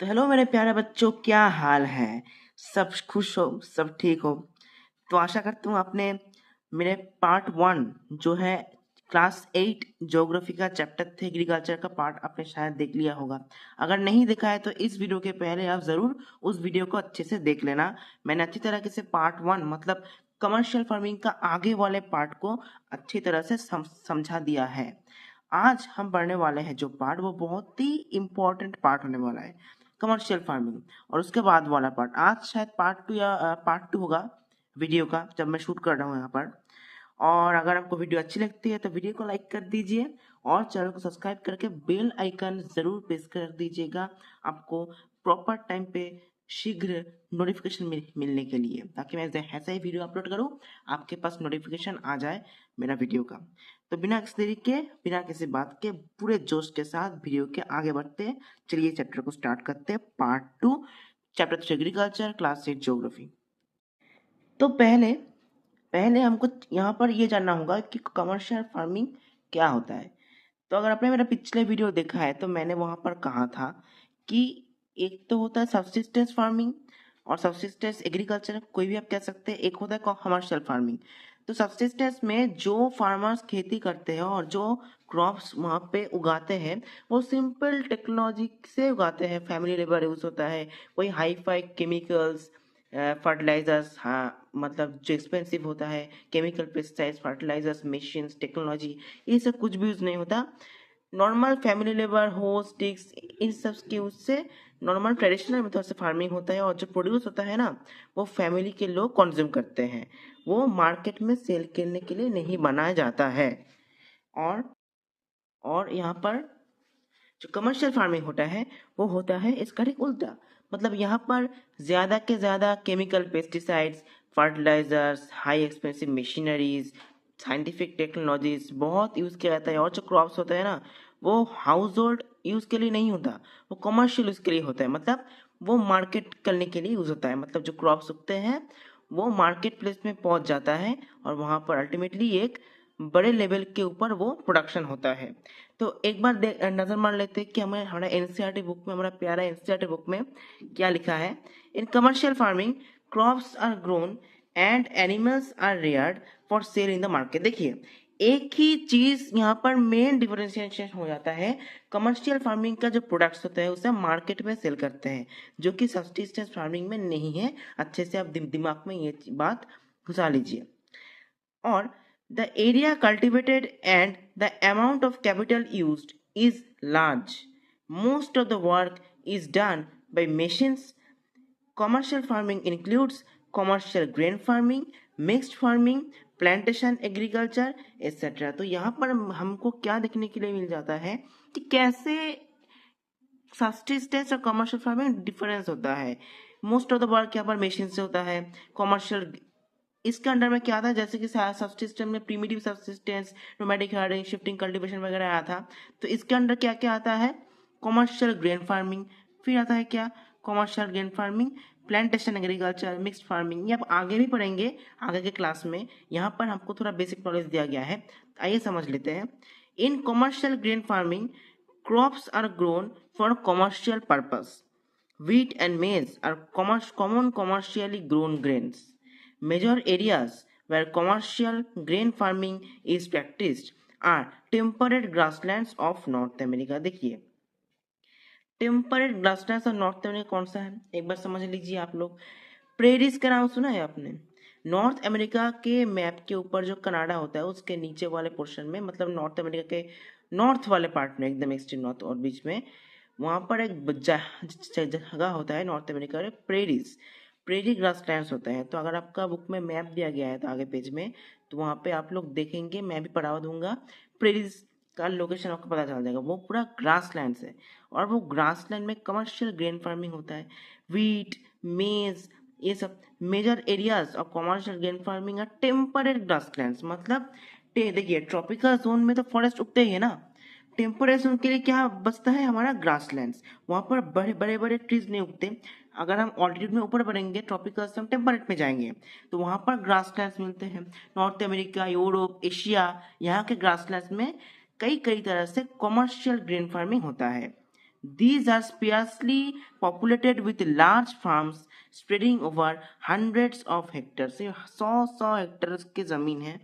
तो हेलो मेरे प्यारे बच्चों, क्या हाल है? सब खुश हो, सब ठीक हो? तो आशा करता हूँ आपने मेरे पार्ट 1 जो है क्लास 8 ज्योग्राफी का चैप्टर थे एग्रीकल्चर का पार्ट आपने शायद देख लिया होगा। अगर नहीं देखा है तो इस वीडियो के पहले आप ज़रूर उस वीडियो को अच्छे से देख लेना। मैंने अच्छी तरीके से पार्ट 1 मतलब कमर्शियल फार्मिंग का आगे वाले पार्ट को अच्छी तरह से समझा दिया है। आज हम पढ़ने वाले हैं जो पार्ट, वो बहुत ही इम्पोर्टेंट पार्ट होने वाला है, कमर्शियल फार्मिंग। और उसके बाद वाला पार्ट आज शायद पार्ट 2 या पार्ट 2 होगा वीडियो का, जब मैं शूट कर रहा हूँ यहाँ पर। और अगर आपको वीडियो अच्छी लगती है तो वीडियो को लाइक कर दीजिए और चैनल को सब्सक्राइब करके बेल आइकन ज़रूर प्रेस कर दीजिएगा, आपको प्रॉपर टाइम पे शीघ्र नोटिफिकेशन मिलने के लिए, ताकि मैं ऐसा ही वीडियो अपलोड करूँ आपके पास नोटिफिकेशन आ जाए मेरा वीडियो का। तो बिना किसी देरी के, बिना किसी बात के, पूरे जोश के साथ वीडियो के आगे बढ़ते हैं। चलिए चैप्टर को स्टार्ट करते हैं। Part 2 chapter agriculture class 8 geography. तो पहले पहले हमको यहाँ पर ये जानना होगा कि कमर्शियल फार्मिंग क्या होता है। तो अगर आपने मेरा पिछले वीडियो देखा है तो मैंने वहाँ पर कहा था कि एक तो होता है सब्सिस्टेंस फार्मिंग और सब्सिस्टेंस एग्रीकल्चर, कोई भी आप कह सकते हैं। एक होता है कमर्शियल फार्मिंग। तो सब्सिस्टेंस में जो फार्मर्स खेती करते हैं और जो क्रॉप्स वहाँ पे उगाते हैं वो सिंपल टेक्नोलॉजी से उगाते हैं। फैमिली लेबर यूज होता है, कोई हाई फाई केमिकल्स फर्टिलाइजर्स, हाँ मतलब जो एक्सपेंसिव होता है, chemical pesticides, fertilizers, machines, technology, ये सब कुछ भी यूज़ नहीं होता। नॉर्मल फैमिली लेबर हो, स्टिक्स, इन सब के यूज से नॉर्मल ट्रेडिशनल मेथड से फार्मिंग होता है। और जो प्रोड्यूस होता है ना, वो फैमिली के लोग कंज्यूम करते हैं, वो मार्केट में सेल करने के लिए नहीं बनाया जाता है। और यहाँ पर जो कमर्शियल फार्मिंग होता है वो होता है इसका ठीक उल्टा। मतलब यहाँ पर ज़्यादा के ज़्यादा chemical pesticides, fertilizers, high expensive machineries, scientific technologies बहुत यूज़ किया जाता है। और जो क्रॉप्स होता है ना, वो हाउस होल्ड यूज़ के लिए नहीं होता, वो कमर्शियल यूज़ के लिए होता है। मतलब वो मार्केट करने के लिए यूज़ होता है। मतलब जो क्रॉप्स उगते हैं वो मार्केट प्लेस में पहुँच जाता है और वहाँ पर अल्टीमेटली एक बड़े लेवल के ऊपर वो प्रोडक्शन होता है। तो एक बार नज़र मार लेते हैं कि हमें हमारा एनसीईआरटी बुक में, हमारा प्यारा एनसीईआरटी बुक में क्या लिखा है। In commercial farming crops are grown and animals are reared for sale in the market. देखिए, एक ही चीज यहाँ पर मेन डिफरेंशिएशन हो जाता है। कमर्शियल फार्मिंग का जो प्रोडक्ट्स होता है उसे हम मार्केट में सेल करते हैं, जो कि सब्सिस्टेंस फार्मिंग में नहीं है। अच्छे से आप दिमाग में ये बात घुसा लीजिए। और the area cultivated and the amount of capital used is large. Most of the work is done by machines. Commercial farming includes commercial grain farming, mixed farming, plantation agriculture etc. तो यहाँ पर हमको क्या देखने के लिए मिल जाता है कि कैसे सब्सिस्टेंस और कमर्शियल फार्मिंग डिफरेंस होता है। मोस्ट ऑफ द वर्क यहाँ पर मशीन से होता है। कमर्शियल इसके अंडर में क्या आता है, जैसे कि सबसिस्टेंस में primitive subsistence, nomadic herding, shifting, cultivation वगैरह आया था। तो इसके अंडर क्या क्या आता है? Commercial grain farming. फिर आता है क्या? Commercial grain farming, plantation agriculture, mixed farming. ये आप आगे भी पढ़ेंगे आगे के क्लास में। यहाँ पर हमको थोड़ा बेसिक नॉलेज दिया गया है, आइए समझ लेते हैं। In commercial grain farming crops are grown for commercial purpose. Wheat and maize are common commercially grown grains. Major areas where commercial grain farming is practiced are temperate grasslands of North America. देखिए, temperate grasslands of north America कौन सा है, एक बार समझ लीजिए आप लोग। Prairies का नाम सुना है आपने? नॉर्थ अमेरिका के मैप के ऊपर जो कनाडा होता है उसके नीचे वाले पोर्शन में, मतलब नॉर्थ अमेरिका के नॉर्थ वाले पार्ट में, एकदम एक्सट्रीम नॉर्थ और बीच में, वहाँ पर एक जगह होता है नॉर्थ अमेरिका में, प्रेरीज, प्रेरी ग्रासलैंड्स होते हैं। तो अगर आपका बुक में मैप दिया गया है तो आगे पेज में, तो वहाँ पे आप लोग देखेंगे, मैं भी पढ़ावा दूंगा, प्रेरीज का लोकेशन आपको पता चल जाएगा। वो पूरा ग्रासलैंड्स है और वो ग्रासलैंड में कमर्शियल ग्रेन फार्मिंग होता है। वीट, मेज, ये सब major areas of commercial grain farming है टेम्परेट ग्रासलैंड्स। मतलब देखिए, ट्रॉपिकल जोन में तो फॉरेस्ट उगते ही है ना, टेम्परेट जोन के लिए क्या बचता है? हमारा ग्रासलैंड्स। वहाँ पर बड़े बड़े बड़े ट्रीज नहीं उगते। अगर हम ऑल्टीट्यूड में ऊपर बढ़ेंगे, ट्रॉपिकल से हम टेम्परेट में जाएंगे, तो वहाँ पर ग्रासलैंड्स मिलते हैं। नॉर्थ अमेरिका, यूरोप, एशिया, यहाँ के ग्रासलैंड्स में कई कई तरह से कमर्शियल ग्रेन फार्मिंग होता है। These are sparsely populated with large farms spreading over hundreds of hectares. ये 100 हेक्टेयर की जमीन है.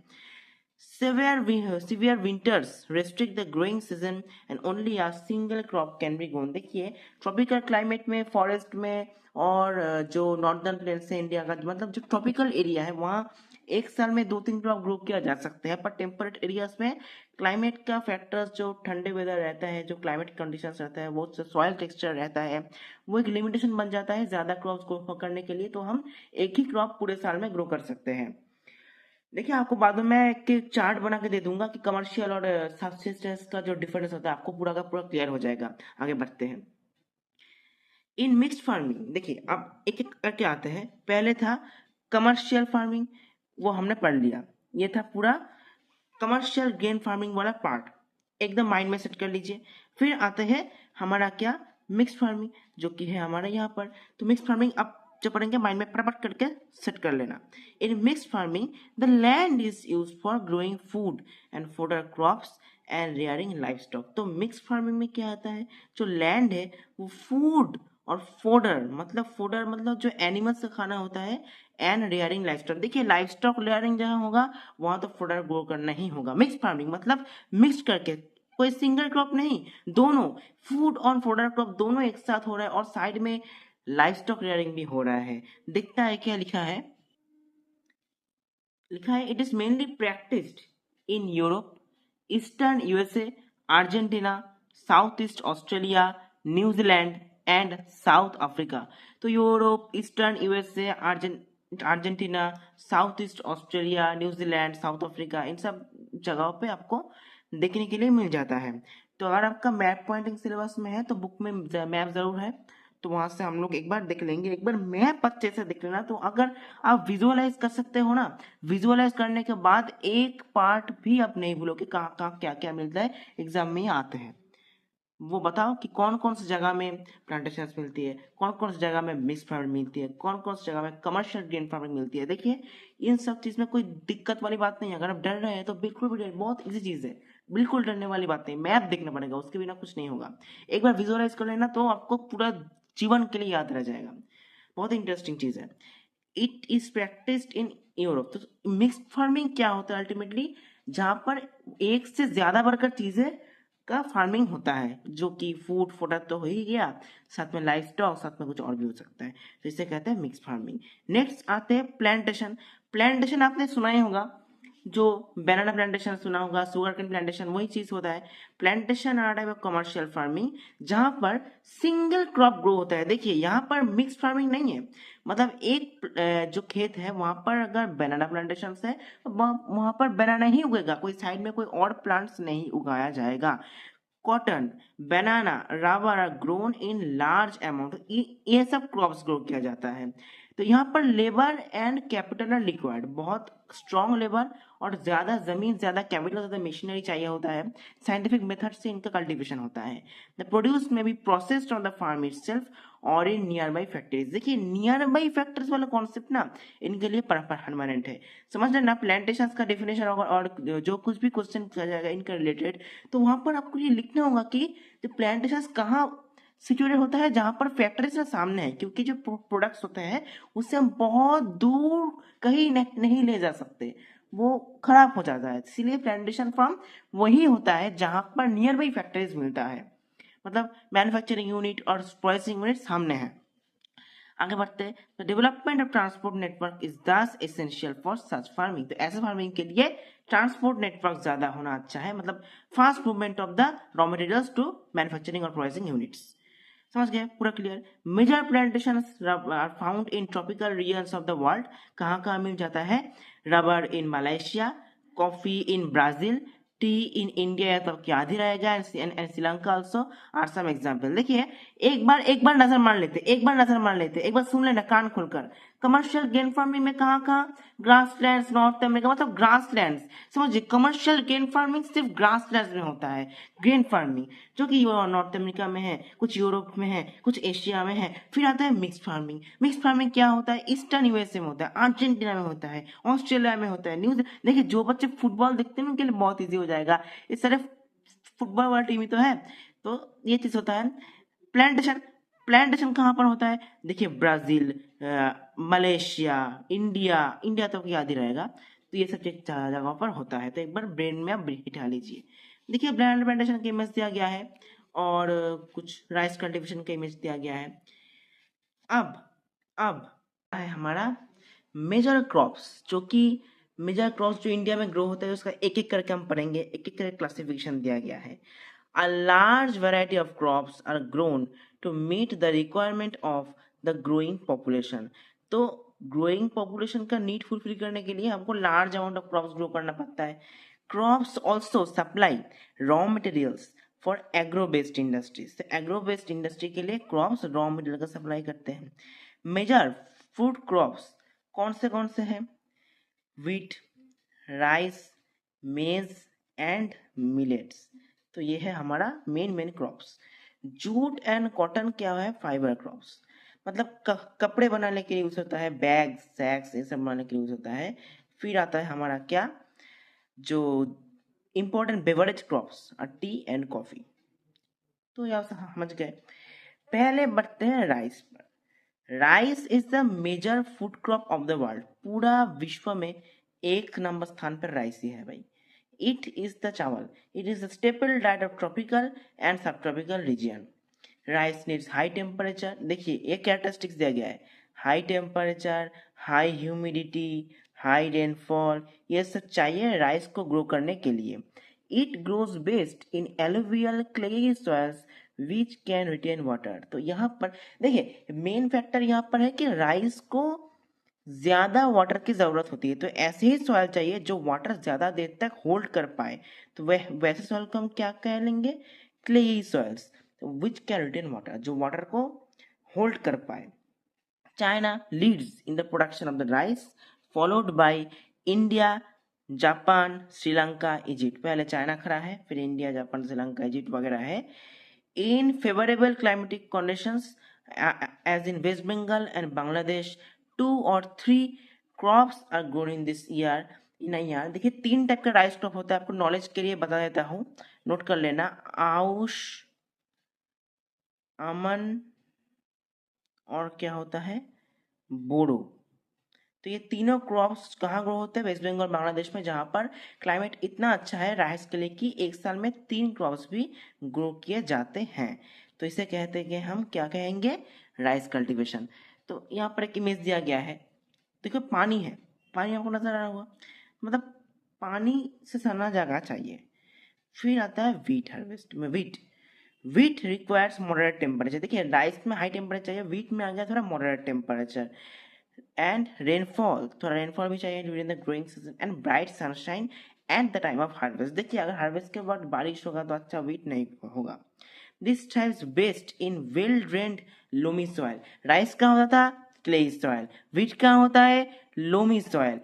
Severe winters restrict the growing season and only a single crop can be grown. देखिए ट्रॉपिकल क्लाइमेट में, forest में और जो नॉर्दर्न प्लेन्स है इंडिया का, मतलब जो ट्रॉपिकल एरिया है वहाँ एक साल में 2-3 क्रॉप ग्रो किया जा सकता है. पर टेम्परेट एरियाज में क्लाइमेट का फैक्टर्स, जो ठंडे वेदर रहता है, जो क्लाइमेट कंडीशंस रहता है, वो सॉइल टेक्सचर रहता है, वो एक लिमिटेशन बन जाता है ज़्यादा क्रॉप्स ग्रो करने के लिए. तो हम एक ही क्रॉप पूरे साल में ग्रो कर सकते हैं. देखिए आपको बाद में मैं एक चार्ट बना के दे दूंगा कि कमर्शियल और सब्सिस्टेंस का जो डिफरेंस होता है, आपको पूरा का पूरा क्लियर हो जाएगा. आगे बढ़ते हैं. इन मिक्स्ड फार्मिंग देखिए अब एक एक करके आते हैं. पहले था कमर्शियल फार्मिंग, वो हमने पढ़ लिया. ये था पूरा कमर्शियल ग्रेन फार्मिंग वाला पार्ट, एकदम माइंड में सेट कर लीजिए. फिर आते हैं हमारा क्या, मिक्स्ड फार्मिंग, जो कि है हमारा यहाँ पर. तो मिक्स्ड फार्मिंग अब जो पढ़ेंगे माइंड में फटाफट करके सेट कर लेना. In mixed farming the land is use for growing food and fodder crops and rearing life stock. तो मिक्स्ड फार्मिंग में क्या आता है, जो लैंड है वो फूड और फोडर मतलब जो एनिमल्स का खाना होता है, एंड रेयरिंग लाइफ स्टॉक. देखिए लाइफ स्टॉक रेयरिंग जहाँ होगा वहाँ तो फोडर ग्रो करना ही होगा. मिक्स फार्मिंग मतलब मिक्स करके, कोई सिंगल क्रॉप नहीं, दोनों फूड और फोडर क्रॉप दोनों एक साथ हो रहा है और साइड में लाइफ स्टॉक रेयरिंग भी हो रहा है. दिखता है क्या लिखा है, it is mainly practised in Europe, eastern USA, Argentina, south east Australia, New Zealand and South Africa. तो Europe, eastern USA, Argentina, south east Australia, New Zealand, South Africa, इन सब जगहों पे आपको देखने के लिए मिल जाता है. तो अगर आपका मैप पॉइंटिंग सिलेबस में है तो बुक में मैप जरूर है, तो वहां से हम लोग एक बार देख लेंगे. एक बार मैप अच्छे से देख लेना. तो अगर आप विजुअलाइज कर सकते हो ना, विजुअलाइज करने के बाद एक पार्ट भी आप नहीं भूलोगे कहाँ कहाँ क्या क्या मिलता है, एग्जाम में आते हैं. वो बताओ कि कौन कौन सी जगह में प्लांटेशन मिलती है, कौन कौन सी जगह में मिक्स फार्मिंग मिलती है, कौन कौन सी जगह में कमर्शियल ग्रेन फार्मिंग मिलती है. देखिए इन सब चीज में कोई दिक्कत वाली बात नहीं है. अगर आप डर रहे हैं तो बिल्कुल भी बहुत इजी चीज है, बिल्कुल डरने वाली बात नहीं. मैप देखना पड़ेगा, उसके बिना कुछ नहीं होगा. एक बार विजुअलाइज कर लेना तो आपको पूरा जीवन के लिए याद रह जाएगा. बहुत इंटरेस्टिंग चीज है. It is practised in Europe. तो मिक्स्ड फार्मिंग क्या होता है अल्टीमेटली, जहां पर एक से ज्यादा बढ़कर चीजें का फार्मिंग होता है, जो कि फूड फोडर तो हो ही गया, साथ में लाइफ स्टॉक, साथ में कुछ और भी हो सकता है. तो इसे कहते हैं मिक्स फार्मिंग. नेक्स्ट आते हैं प्लांटेशन. प्लांटेशन आपने सुना ही होगा, जो बनाना प्लांटेशन सुना होगा, सुगर केन प्लांटेशन, वही चीज होता है. प्लांटेशन आ रहा है कमर्शियल फार्मिंग, जहां पर सिंगल क्रॉप ग्रो होता है. देखिए यहाँ पर मिक्स फार्मिंग नहीं है, मतलब एक जो खेत है वहां पर अगर बनाना प्लांटेशन है, वहां पर बनाना ही उगेगा, कोई साइड में कोई और प्लांट्स नहीं उगाया जाएगा. Cotton, banana, rubber are grown in large amount. ये सब क्रॉप्स ग्रो किया जाता है. तो यहाँ पर labour and capital R required. बहुत स्ट्रॉन्ग लेबर और ज्यादा जमीन, ज्यादा कैपिटल, ज्यादा मशीनरी चाहिए होता है. साइंटिफिक मेथड से इनका कल्टीवेशन होता है. The produce may be processed on the farm itself और इन नियर बाई फैक्ट्रीज. देखिए नियर बाई फैक्ट्रीज वाला कॉन्सेप्ट ना इनके लिए परमानेंट है. समझ लेना प्लांटेशन का डेफिनेशन होगा और जो कुछ भी क्वेश्चन किया जाएगा इनका रिलेटेड, तो वहां पर आपको ये लिखना होगा कि जो प्लांटेशन कहाँ सिचुएटेड होता है, जहां पर फैक्ट्री से सामने है, क्योंकि जो प्रोडक्ट्स होते हैं उससे हम बहुत दूर कहीं नहीं ले जा सकते, वो खराब हो जाता है. इसीलिए प्लांटेशन फार्म वही होता है जहां पर नियर बाई फैक्ट्रीज मिलता है, मतलब मैन्युफैक्चरिंग यूनिट और प्रोसेसिंग यूनिट सामने है. आगे बढ़ते हैं. तो development of transport network is दस एसेंशियल फॉर सच फार्मिंग. तो ऐसे फार्मिंग के लिए ट्रांसपोर्ट नेटवर्क ज्यादा होना अच्छा है, मतलब fast movement of the raw materials to manufacturing और प्रोसेसिंग यूनिट्स. समझ गए पूरा clear. Major plantation are found in tropical regions of the world. कहाँ कहाँ मिल जाता है, rubber in Malaysia, coffee in Brazil, tea in India, तो याद ही रहेगा, and Sri Lanka also are some example. देखिए एक बार नजर मार लेते, एक बार सुन लेना कान खोलकर. कमर्शियल ग्रेन फार्मिंग में कहाँ कहाँ, ग्रासलैंड्स, नॉर्थ अमेरिका, मतलब ग्रासलैंड्स. समझिए कमर्शियल ग्रेन फार्मिंग सिर्फ ग्रासलैंड्स में होता है. ग्रेन फार्मिंग जो कि नॉर्थ अमेरिका में है, कुछ यूरोप में है, कुछ एशिया में है. फिर आता है मिक्स फार्मिंग. मिक्स फार्मिंग क्या होता है, ईस्टर्न यूएसए में होता है, अर्जेंटीना में होता है, ऑस्ट्रेलिया में होता है, न्यूज. देखिए जो बच्चे फुटबॉल देखते हैं उनके लिए बहुत ईजी हो जाएगा, इस तरह फुटबॉल वाला टीम ही तो है. तो ये चीज होता है. प्लांटेशन, प्लांटेशन कहाँ पर होता है? देखिए ब्राजील, मलेशिया, इंडिया, इंडिया तो याद ही रहेगा, तो ये सब जगहों पर होता है, तो एक बार ब्रेन में आप बिठा लीजिए। देखिए लैंड प्लांटेशन का इमेज दिया गया है और कुछ राइस कल्टीवेशन का इमेज दिया गया है। अब है हमारा मेजर क्रॉप्स, जो कि मेजर क्रॉप्स जो इंडिया में ग्रो होता है उसका एक एक करके हम पढ़ेंगे, एक एक करके क्लासिफिकेशन दिया गया है। A large variety of crops are grown to meet the requirement of the growing population. तो ग्रोइंग पॉपुलेशन का नीड फुलफिल करने के लिए हमको large amount of crops grow करना पड़ता है। Crops also supply raw materials for agro based industries, agro based industry के लिए क्रॉप्स रॉ मटेरियल का सप्लाई करते हैं। मेजर फूड क्रॉप्स कौन से हैं? व्हीट, राइस, मेज एंड मिलेट्स। तो ये है हमारा main crops. Jute and cotton क्या है? फाइबर क्रॉप्स, मतलब कपड़े बनाने के लिए यूज होता है, बैग, सैक्स, ये सब बनाने के लिए यूज होता है। फिर आता है हमारा क्या, जो important beverage crops, T and coffee. तो यहाँ से समझ गए। पहले बढ़ते हैं राइस पर। Rice is the major food crop of the world, पूरा विश्व में एक नंबर स्थान पर राइस ही है भाई। It is the chawal. It is the staple diet of tropical and subtropical region. Rice needs high temperature. देखिए ये कैरेक्टरिस्टिक्स दिया गया है, high temperature, high humidity, high rainfall, ये सब चाहिए राइस को ग्रो करने के लिए। It grows best in alluvial clayey soils which can retain water. तो यहाँ पर देखिए मेन फैक्टर यहाँ पर है कि राइस को ज्यादा वाटर की जरूरत होती है, तो ऐसे ही सॉइल चाहिए जो वाटर ज्यादा देर तक होल्ड कर पाए। तो वह वैसे सॉइल को हम क्या कह लेंगे? Clayey soils which can retain water, जो वाटर को होल्ड कर पाए। China leads in the production of the rice, followed by India, Japan, Sri Lanka, Egypt. पहले चाइना खड़ा है, फिर इंडिया, जापान, श्रीलंका, इजिप्ट वगैरह है। In favourable climatic conditions as in West Bengal and Bangladesh, 2 or 3 crops are grown in this year in a year। देखिए 3 type का rice crop होता है, आपको नॉलेज के लिए बता देता हूँ, नोट कर लेना। आउश, अमन और क्या होता है? बोडो। तो ये तीनों क्रॉप्स कहाँ ग्रो होते हैं? वेस्ट बंगाल, बांग्लादेश में, जहाँ पर क्लाइमेट इतना अच्छा है राइस के लिए कि एक साल में 3 क्रॉप्स भी ग्रो किए जाते हैं। तो इसे कहते हैं कि हम क्या कहेंगे? Rice cultivation. तो यहाँ पर एक इमेज दिया गया है, देखो पानी है, पानी आपको नजर आ रहा होगा, मतलब पानी से सना जगह चाहिए। फिर आता है वीट हार्वेस्ट में। Wheat requires moderate temperature. देखिए राइस में हाई टेम्परेचर चाहिए, वीट में आ गया थोड़ा मॉडरेट टेम्परेचर। एंड रेनफॉल, थोड़ा रेनफॉल भी चाहिए during the growing season, and bright sunshine at the time of harvest. देखिए अगर हार्वेस्ट के बाद बारिश होगा तो अच्छा वीट नहीं होगा। This thrives best in well drained loamy soil. Rice कहाँ होता था? Clayey soil. व्हीट कहाँ होता है? Loamy soil.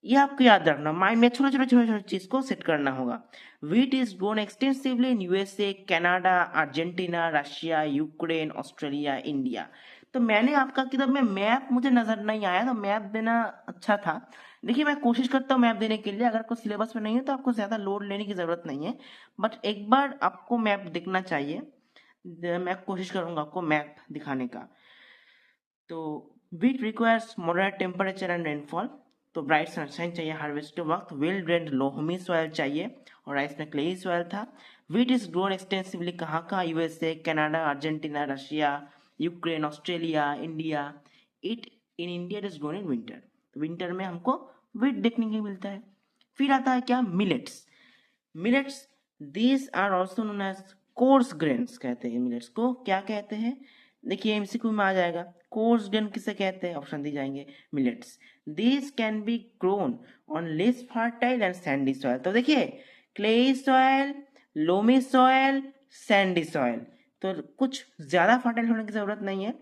ये आपको याद रखना, माइंड में छोटे छोटे चीज को सेट करना होगा। Wheat is grown extensively in USA, Canada, Argentina, Russia, Ukraine, Australia, India. तो मैंने आपका किताब में मैप मुझे नजर नहीं आया, तो मैप देना अच्छा था। देखिए मैं कोशिश करता हूँ मैप देने के लिए, अगर कोई सिलेबस में नहीं है तो आपको ज्यादा लोड लेने की जरूरत नहीं है, बट एक बार आपको मैप दिखना चाहिए। मैं कोशिश करूंगा आपको मैप दिखाने का। तो wheat requires moderate temperature and rainfall, तो ब्राइट सनशाइन चाहिए हार्वेस्ट के वक्त, वेल ड्रेन्ड लोहमी सॉइल चाहिए, और राइस में क्लेई सॉइल था। व्हीट इज ग्रोन एक्सटेंसिवली कहाँ का? USA, Canada, Argentina, Russia, Ukraine, Australia, India. It in India it is grown in winter, तो विंटर में हमको व्हीट देखने को मिलता है। फिर आता है क्या? Millets. Millets these are also known as coarse grains, कहते हैं मिलेट्स को। क्या कहते हैं? देखिए एमसीक्यू में आ जाएगा, कोर्स ग्रेन किसे कहते हैं? ऑप्शन दी जाएंगे, millets. These can be grown on less fertile and Sandy soil. तो देखिए clayey soil, loamy soil, Sandy soil, तो कुछ ज्यादा फर्टाइल होने की जरूरत नहीं है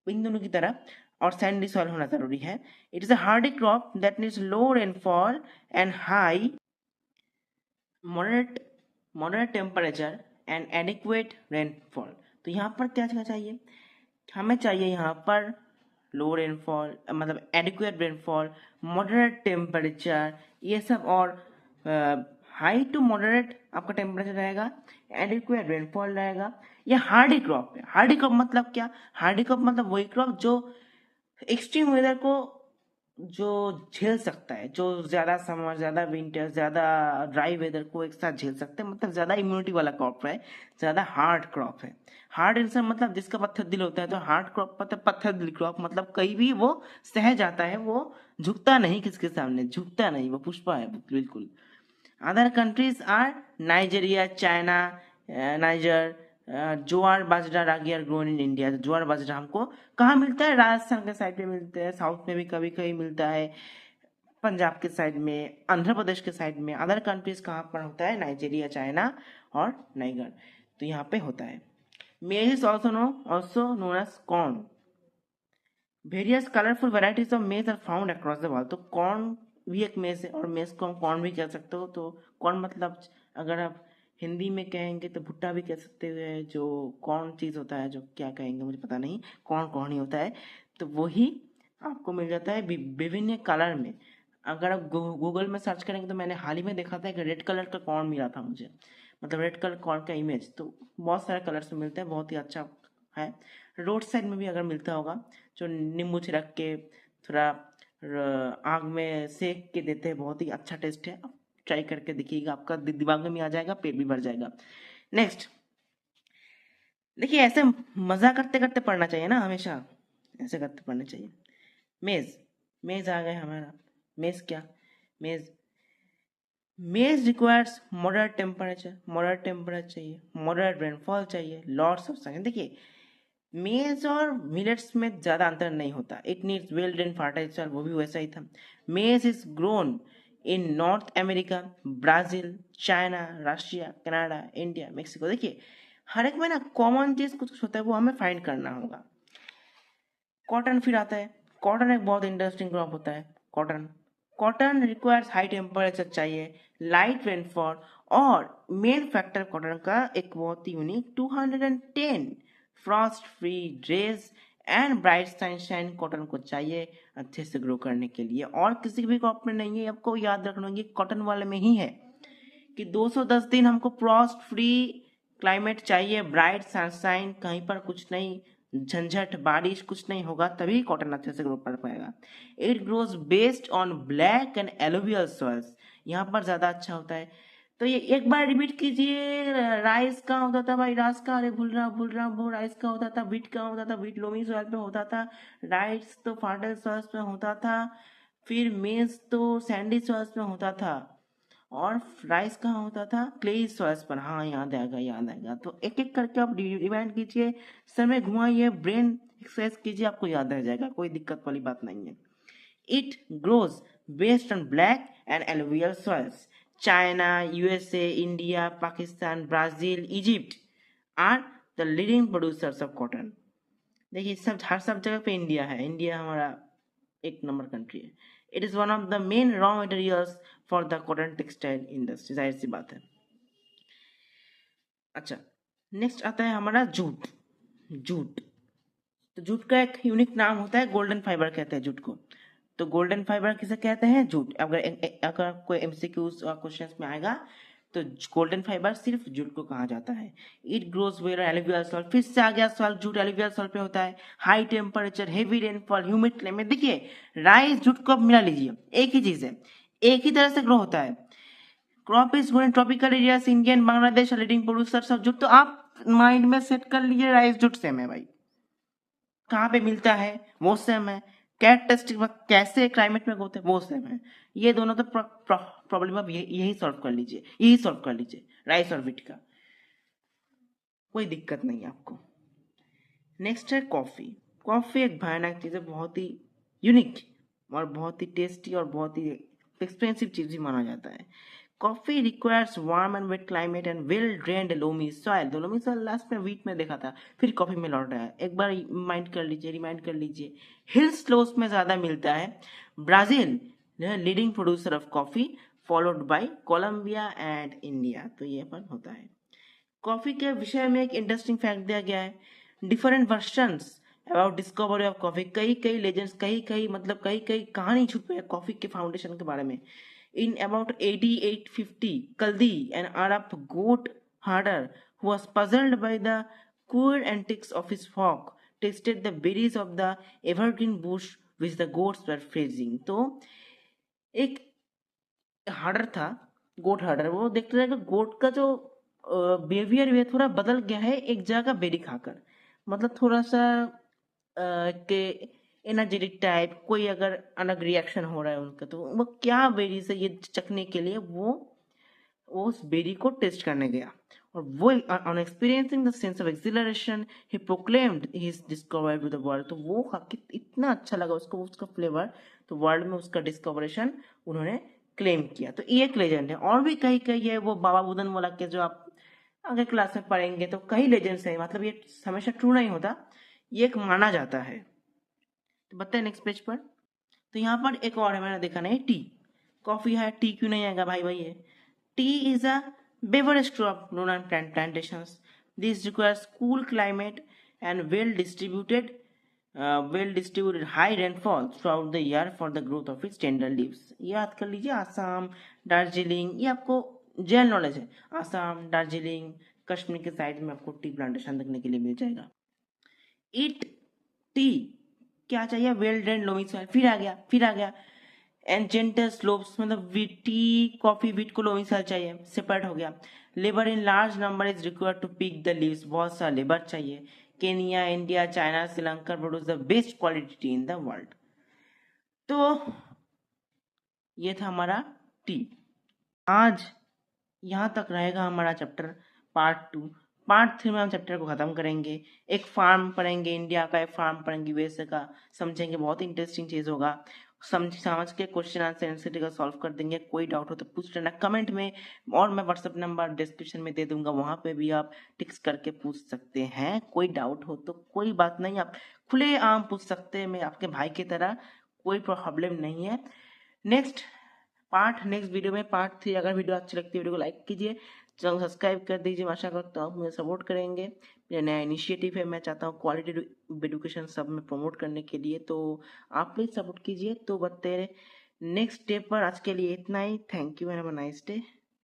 इन दोनों की तरह, और सैंडी सॉइल होना जरूरी है। It is a Hardy crop that needs low rainfall and high moderate temperature and adequate rainfall. तो यहाँ पर क्या चाहिए? हमें चाहिए यहाँ पर लो रेनफॉल, मतलब एडिक्वेट रेनफॉल, मॉडरेट टेम्परेचर, ये सब, और हाई टू मॉडरेट आपका टेम्परेचर रहेगा, एडिक्वेट रेनफॉल रहेगा। ये हार्डी क्रॉप है। हार्डी क्रॉप मतलब क्या? हार्डी क्रॉप मतलब वही क्रॉप जो एक्सट्रीम वेदर को जो झेल सकता है, जो ज्यादा समर, ज्यादा विंटर, ज्यादा ड्राई वेदर को एक साथ झेल सकते हैं, मतलब ज्यादा इम्यूनिटी वाला क्रॉप है, ज्यादा हार्ड क्रॉप है। हार्ड इंसान मतलब जिसका पत्थर दिल होता है, तो हार्ड क्रॉप मतलब पत्थर दिल क्रॉप मतलब कहीं भी वो सह जाता है, वो झुकता नहीं, किसके सामने झुकता नहीं, वो पुष्पा है बिल्कुल। Other countries are Nigeria, China, Niger. Jowar bajra ragi are grown in India. Jowar bajra हमको कहाँ मिलता है? राजस्थान के साइड में मिलता है, साउथ में भी कभी कभी मिलता है, पंजाब के साइड में, आंध्र प्रदेश के साइड में। अदर कंट्रीज कहाँ पर होता है? नाइजीरिया, चाइना और नाइगर, तो यहाँ पे होता है। Maize is also known as corn. Various colourful varieties of maize are found across the world. तो कॉर्न भी एक मेज है और मेज को हम कॉर्न भी कह सकते हो। तो कॉर्न मतलब अगर आप हिंदी में कहेंगे तो भुट्टा भी कह सकते हैं। जो कॉर्न चीज़ होता है, जो क्या कहेंगे मुझे पता नहीं, कॉर्न कॉर्न ही होता है। तो वही आपको मिल जाता है विभिन्न कलर में। अगर आप गूगल में सर्च करेंगे तो मैंने हाल ही में देखा था कि रेड कलर का कॉर्न मिला था मुझे, मतलब रेड कलर कॉर्न का इमेज। तो बहुत सारे कलर्स में मिलते हैं, बहुत ही अच्छा है। रोड साइड में भी अगर मिलता होगा, जो नींबू छिड़क के थोड़ा आग में सेक के देते हैं, बहुत ही अच्छा टेस्ट है। आप ट्राई करके देखिएगा, आपका दिमाग में भी आ जाएगा, पेट भी भर जाएगा। नेक्स्ट देखिए, ऐसे मजा करते करते पढ़ना चाहिए ना, हमेशा ऐसे करते पढ़ना चाहिए। मेज, मेज आ गए हमारा। मेज क्या? मेज मेज requires moderate temperature, moderate temperature चाहिए, मॉडरेट रेनफॉल चाहिए, लॉट्स ऑफ सन। देखिए, मेज और मिलेट्स में ज़्यादा अंतर नहीं होता। It needs well drain fertile soil, वो भी वैसा ही था। मेज is grown in north America, Brazil, China, Russia, Canada, India, Mexico. देखिए, हर एक में ना कॉमन चीज़ कुछ कुछ होता है, वो हमें फाइंड करना होगा। कॉटन फिर आता है। कॉटन एक बहुत इंटरेस्टिंग क्रॉप होता है। Cotton cotton requires high temperature चाहिए, लाइट रेनफॉल, और मेन फैक्टर कॉटन का एक बहुत ही unique 210 frost free days and bright sunshine cotton को चाहिए अच्छे से ग्रो करने के लिए। और किसी भी क्रॉप में नहीं है, आपको याद रखना होगी कॉटन वाले में ही है कि 210 दिन हमको फ्रॉस्ट फ्री क्लाइमेट चाहिए, ब्राइट सनशाइन, कहीं पर कुछ नहीं, झंझट बारिश कुछ नहीं होगा, तभी कॉटन अच्छे से ग्रो कर पाएगा। It grows based on black and alluvial soils, यहाँ पर ज़्यादा अच्छा होता है। तो ये एक बार रिपीट कीजिए। राइस का होता था भाई, राइस का, अरे भूल रहा वो राइस का होता था। व्हीट का होता था, व्हीट लोमी सॉइल पे होता था। राइस तो फर्टाइल सॉइल्स पे होता था। फिर मेज तो सैंडी सॉइल्स में होता था। और राइस कहाँ होता था? क्ले सॉइल्स पर। हाँ, याद आएगा, याद आएगा। तो एक एक करके आप रिवाइंड कीजिए, समय घुमाइए, ब्रेन एक्सरसाइज कीजिए, आपको याद आ जाएगा, कोई दिक्कत वाली बात नहीं है। It grows based on black and alluvial soils. China, USA, India, Pakistan, Brazil, Egypt are the leading producers of cotton. देखिए, सब जगह पे इंडिया है। इंडिया हमारा एक नंबर कंट्री है। It is one of the main raw materials for the cotton textile industry, जाहिर सी बात है। अच्छा, नेक्स्ट आता है हमारा जूट। जूट, तो जूट का एक यूनिक नाम होता है, गोल्डन फाइबर कहते हैं जूट को। तो गोल्डन फाइबर किसे कहते हैं? जूट। अगर कोई एमसीक्यूज क्वेश्चंस में आएगा तो गोल्डन फाइबर सिर्फ जूट को कहा जाता है। It grows where alluvial soil, फिर से आ गया सवाल, जूट एलुवियल सॉइल पे होता है। High temperature, heavy rainfall, humid climate. देखिए, राइस जूट को आप मिला लीजिए, एक ही चीज है, एक ही तरह से ग्रो होता है। Crop is grown tropical areas, Indian, Bangladesh leading producers of jute. तो आप माइंड में सेट कर लीजिए, राइस जूट सेम है भाई, कहाँ पे मिलता है वो सेम है, कैरेक्टरिस्टिक कैसे क्लाइमेट में होते हैं वो सेम है। ये दोनों तो प्रॉब्लम आप यही सॉल्व कर लीजिए, यही सॉल्व कर लीजिए, राइस और व्हीट का, कोई दिक्कत नहीं है आपको। नेक्स्ट है कॉफ़ी। कॉफ़ी एक भयानक चीज़ है, बहुत ही यूनिक और बहुत ही टेस्टी और बहुत ही एक्सपेंसिव चीज़ भी माना जाता है। Coffee requires warm and wet climate and well drained loamy soil. तो लोमी सॉइल लास्ट में वीट में देखा था, फिर कॉफ़ी में लौट रहा है। एक बार रिमाइंड कर लीजिए। हिल स्लोप्स में ज़्यादा मिलता है। Brazil leading producer of coffee, followed by Colombia and India. तो ये पर होता है। कॉफी के विषय में एक इंटरेस्टिंग फैक्ट दिया गया है। Different versions about discovery of coffee, कई कई लेजेंड्स, कई कई कहानी छुपी है कॉफी के फाउंडेशन के बारे में। In about AD 850, Kaldi, an Arab goat herder who was puzzled by the queer antics of his flock, tasted the berries of the evergreen bush which the goats were freezing. तो एक harder था, गोट harder, वो देखते रहे कि गोट का जो behaviour है थोड़ा बदल गया है एक जगह का बेरी खाकर, मतलब थोड़ा सा के एनर्जेटिक टाइप, कोई अगर अलग रिएक्शन हो रहा है उनका तो वो क्या बेरी से ये चखने के लिए वो उस बेरी को टेस्ट करने गया, और वो on experiencing the sense of acceleration he proclaimed his discovery to the world. तो वो इतना अच्छा लगा उसको उसका फ्लेवर, तो वर्ल्ड में उसका डिस्कवरेशन उन्होंने क्लेम किया। तो ये एक लेजेंड है, और भी कई कई है, वो बाबा बुदन वाला के जो आप अगले क्लास में पढ़ेंगे तो कई लेजेंड्स हैं, मतलब ये हमेशा ट्रू नहीं होता, ये एक माना जाता है। तो बताए नेक्स्ट पेज पर। तो यहाँ पर एक और है, मैंने देखा नहीं, टी, कॉफी है, टी क्यों नहीं आएगा भाई, है। T is a beverage crop grown on plantations. This requires cool climate and well distributed high rainfall throughout the year for the growth of its tender leaves. ये याद कर लीजिए, आसाम, दार्जिलिंग, ये आपको जेल नॉलेज है, आसाम, दार्जिलिंग, कश्मीर के साइड में आपको टी प्लांटेशन देखने के लिए मिल जाएगा। इट टी क्या चाहिए, वेल ड्रेन लोमी सॉइल, फिर आ गया एंड जेंटल स्लोप्स, मतलब टी कॉफी बीट को लोमी सॉइल चाहिए, सेपरेट हो गया। Labour in large number is required to pick the leaves, बहुत सारा लेबर चाहिए। Kenya, India, China, Sri Lanka produce the best quality tea in the world. तो ये था हमारा टी। आज यहाँ तक रहेगा हमारा चैप्टर पार्ट 2। पार्ट 3 में हम चैप्टर को खत्म करेंगे, एक फार्म पढ़ेंगे इंडिया का, एक फार्म पढ़ेंगे यूएसए का, समझेंगे, बहुत इंटरेस्टिंग चीज होगा। समझ के क्वेश्चन आंसर एनसीटी का सॉल्व कर देंगे। कोई डाउट हो तो पूछ लेना कमेंट में, और मैं व्हाट्सएप नंबर डिस्क्रिप्शन में दे दूंगा, वहां पे भी आप टिक्स करके पूछ सकते हैं। कोई डाउट हो तो कोई बात नहीं, आप खुले आम पूछ सकते हैं, मैं आपके भाई की तरह, कोई प्रॉब्लम नहीं है। नेक्स्ट वीडियो में पार्ट 3। अगर वीडियो अच्छी लगती है वीडियो को लाइक कीजिए, चैनल सब्सक्राइब कर दीजिए। मैं आशा करता हूँ आप मुझे सपोर्ट करेंगे। मेरा नया इनिशिएटिव है, मैं चाहता हूँ क्वालिटी एजुकेशन सब में प्रमोट करने के लिए, तो आप प्लीज सपोर्ट कीजिए। तो बढ़ते नेक्स्ट स्टेप पर, आज के लिए इतना ही। Thank you and have a nice day.